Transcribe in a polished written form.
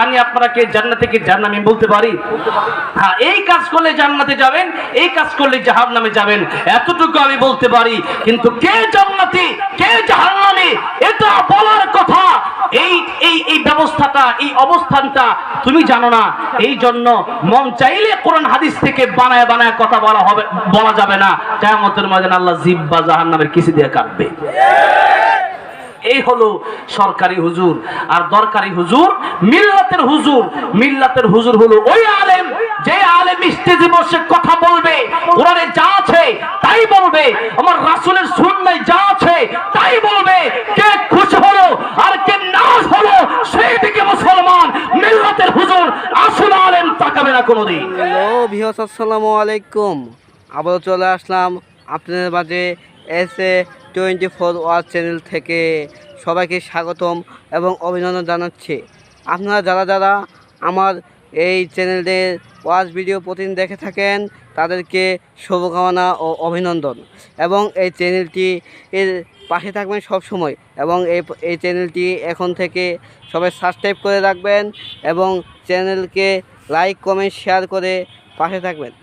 জানি আপনারা কে জান্নাতে কে জাহান্নামে, আমি বলতে পারি? হ্যাঁ, এই কাজ করলে জান্নাতে যাবেন, এই কাজ করলে জাহান্নামে যাবেন, এতটুকু আমি বলতে পারি। কিন্তু কে জান্নাতি কে জাহান্নামী এটা বলার কথা, এই এই এই ব্যবস্থাটা, এই অবস্থানটা তুমি জানো না। এই জন্য মন চাইলে কোরআন হাদিস থেকে বানায় বানায় কথা বলা যাবে না। কিয়ামতের ময়দানে আল্লাহ জিহ্বা জাহান্নামের কিসি দিয়ে কাটবে। এই হলো সরকারি হুজুর। আর দরকারি হুজুর মিল্লাতের হুজুর। মিল্লাতের হুজুর হলো ওই আলেম, যে আলেম স্টেজে বসে কথা বলবে, কোরআনে যা আছে তাই বলবে, আমার রাসূলের সুন্নায় যা আছে তাই বলবে। কে খুশি হলো আর কে নারাজ হলো সেই দিকে মুসলমান। মিল্লাতের হুজুর আসল আলেম তাকাবে না কোনোদিন। হ্যালো ভিউয়ার্স, আসসালামু আলাইকুম। আবারও চলে আসলাম আপনাদের মাঝে SA24 ওয়াচ চ্যানেল থেকে। সবাইকে স্বাগতম এবং অভিনন্দন জানাচ্ছি। আপনারা যারা যারা আমার এই চ্যানেলের ওয়াচ ভিডিও প্রতিদিন দেখে থাকেন তাদেরকে শুভকামনা ও অভিনন্দন, এবং এই চ্যানেলটি এর পাশে থাকবেন সব সময়, এবং এই চ্যানেলটি এখন থেকে সবাই সাবস্ক্রাইব করে রাখবেন এবং চ্যানেলকে লাইক কমেন্ট শেয়ার করে পাশে থাকবেন।